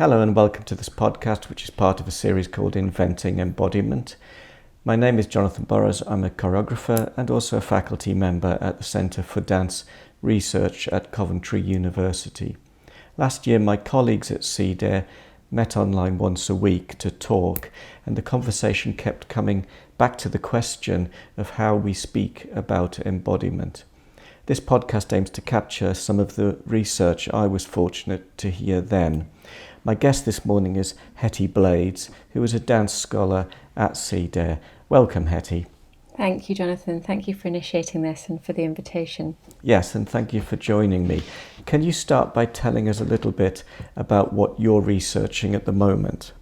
Hello and welcome to this podcast, which is part of a series called Inventing Embodiment. My name is Jonathan Burrows. I'm a choreographer and also a faculty member at the Centre for Dance Research at Coventry University. Last year, my colleagues at CDARE met online once a week to talk, and the conversation kept coming back to the question of how we speak about embodiment. This podcast aims to capture some of the research I was fortunate to hear then. My guest this morning is Hetty Blades, who is a dance scholar at CDARE. Welcome, Hetty. Thank you, Jonathan. Thank you for initiating this and for the invitation. Yes, and thank you for joining me. Can you start by telling us a little bit about what you're researching at the moment?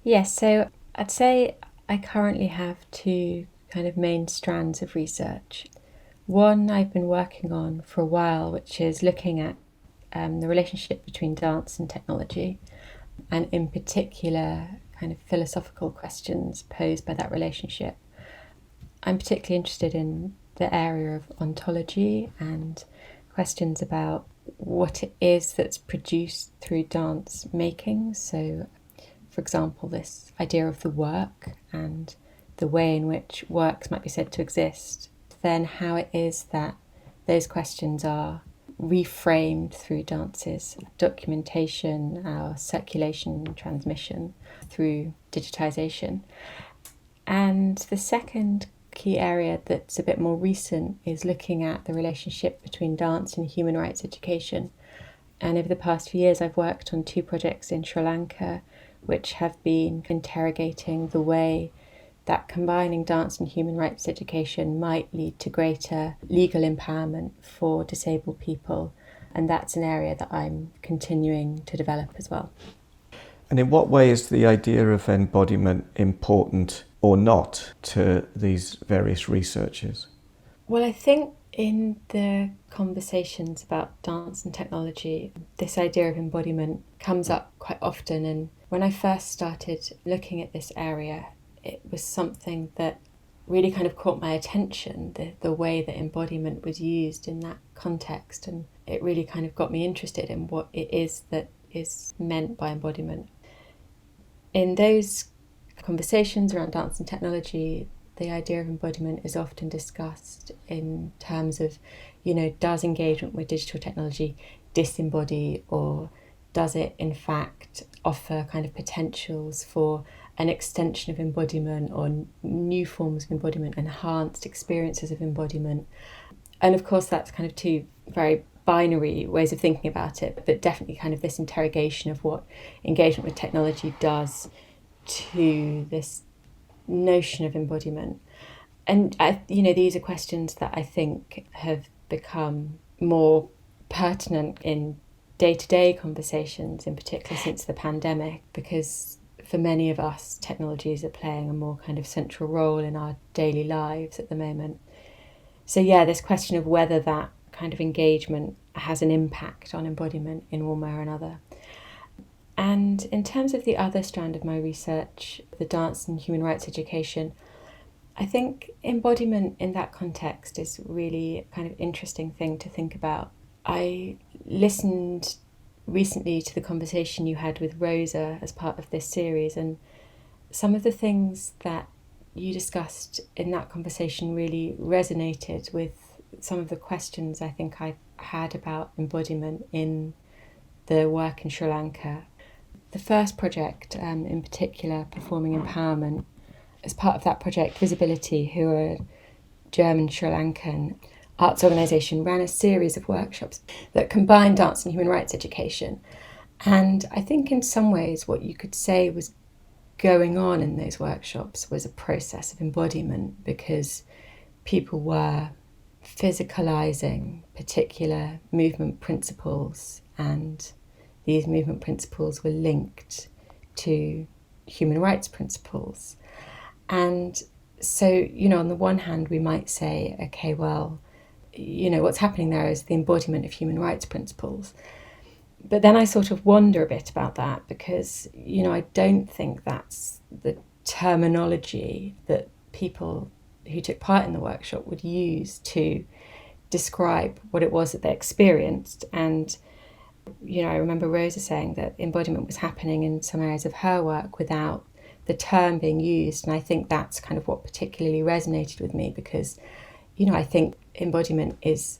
Yes, so I'd say I currently have two kind of main strands of research. One I've been working on for a while, which is looking at the relationship between dance and technology, and in particular kind of philosophical questions posed by that relationship. I'm particularly interested in the area of ontology and questions about what it is that's produced through dance making. So, for example, this idea of the work and the way in which works might be said to exist, then how it is that those questions are reframed through dance's documentation, our circulation and transmission through digitization. And the second key area that's a bit more recent is looking at the relationship between dance and human rights education. And over the past few years, I've worked on two projects in Sri Lanka, which have been interrogating the way that combining dance and human rights education might lead to greater legal empowerment for disabled people. And that's an area that I'm continuing to develop as well. And in what way is the idea of embodiment important or not to these various researchers? Well, I think in the conversations about dance and technology, this idea of embodiment comes up quite often. And when I first started looking at this area, it was something that really kind of caught my attention, the way that embodiment was used in that context. And it really kind of got me interested in what it is that is meant by embodiment. In those conversations around dance and technology, the idea of embodiment is often discussed in terms of, does engagement with digital technology disembody, or does it in fact offer kind of potentials for an extension of embodiment or new forms of embodiment, enhanced experiences of embodiment? And of course, that's kind of two very binary ways of thinking about it, but definitely kind of this interrogation of what engagement with technology does to this notion of embodiment. And these are questions that I think have become more pertinent in day-to-day conversations, in particular since the pandemic, because for many of us, technologies are playing a more kind of central role in our daily lives at the moment. So this question of whether that kind of engagement has an impact on embodiment in one way or another. And in terms of the other strand of my research, the dance and human rights education, I think embodiment in that context is really a kind of interesting thing to think about. I listened recently to the conversation you had with Rosa as part of this series, and some of the things that you discussed in that conversation really resonated with some of the questions I think I've had about embodiment in the work in Sri Lanka. The first project, in particular, Performing Empowerment, as part of that project, Visibility, who are a German Sri Lankan arts organisation, ran a series of workshops that combined dance and human rights education. And I think in some ways what you could say was going on in those workshops was a process of embodiment, because people were physicalising particular movement principles, and these movement principles were linked to human rights principles. And so, on the one hand, we might say, okay, well, what's happening there is the embodiment of human rights principles. But then I sort of wonder a bit about that, because, I don't think that's the terminology that people who took part in the workshop would use to describe what it was that they experienced. And I remember Rosa saying that embodiment was happening in some areas of her work without the term being used. And I think that's kind of what particularly resonated with me because, I think embodiment is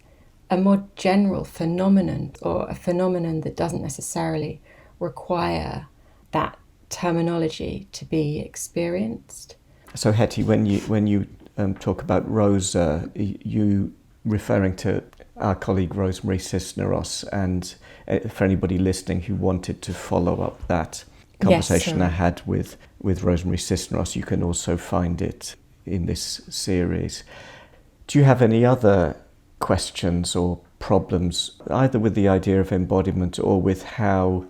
a more general phenomenon, or a phenomenon that doesn't necessarily require that terminology to be experienced. So Hetty, when you talk about Rosa, you referring to our colleague Rosemary Cisneros, and for anybody listening who wanted to follow up that conversation I had with Rosemary Cisneros, you can also find it in this series. Do you have any other questions or problems, either with the idea of embodiment or with how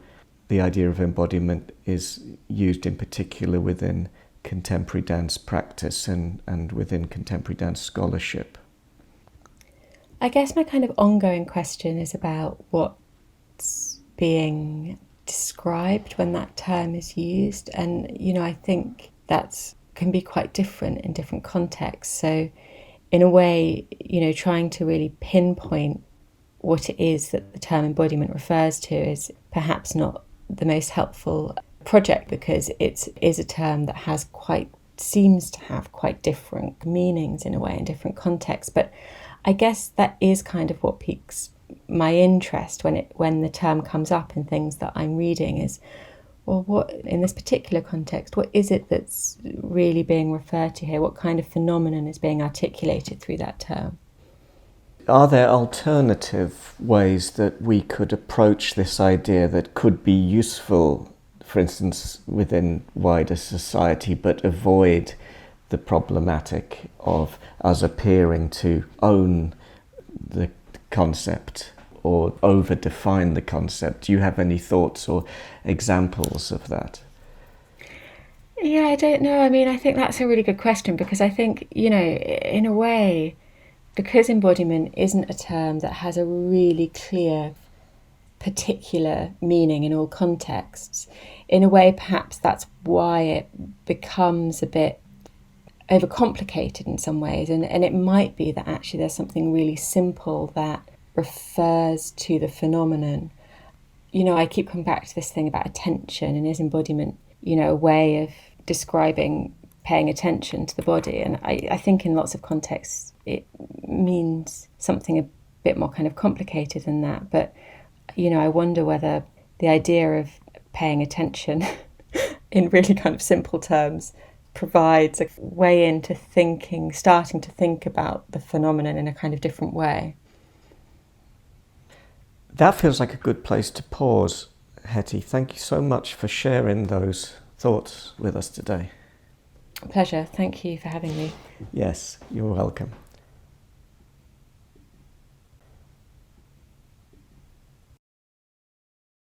the idea of embodiment is used in particular within contemporary dance practice and within contemporary dance scholarship? I guess my kind of ongoing question is about what's being described when that term is used. And, I think that can be quite different in different contexts. So in a way, trying to really pinpoint what it is that the term embodiment refers to is perhaps not the most helpful project, because it is a term that seems to have quite different meanings in a way in different contexts. But I guess that is kind of what piques my interest when the term comes up in things that I'm reading is, well, what in this particular context, what is it that's really being referred to here? What kind of phenomenon is being articulated through that term? Are there alternative ways that we could approach this idea that could be useful, for instance, within wider society, but avoid the problematic of us appearing to own the concept or over-define the concept? Do you have any thoughts or examples of that? Yeah, I don't know. I mean, I think that's a really good question, because I think, in a way, because embodiment isn't a term that has a really clear particular meaning in all contexts, in a way perhaps that's why it becomes a bit overcomplicated in some ways, and it might be that actually there's something really simple that refers to the phenomenon. I keep coming back to this thing about attention, and is embodiment a way of describing paying attention to the body? And I think in lots of contexts it means something a bit more kind of complicated than that. But I wonder whether the idea of paying attention in really kind of simple terms provides a way into starting to think about the phenomenon in a kind of different way. That feels like a good place to pause, Hetty. Thank you so much for sharing those thoughts with us today. Pleasure. Thank you for having me. Yes, you're welcome.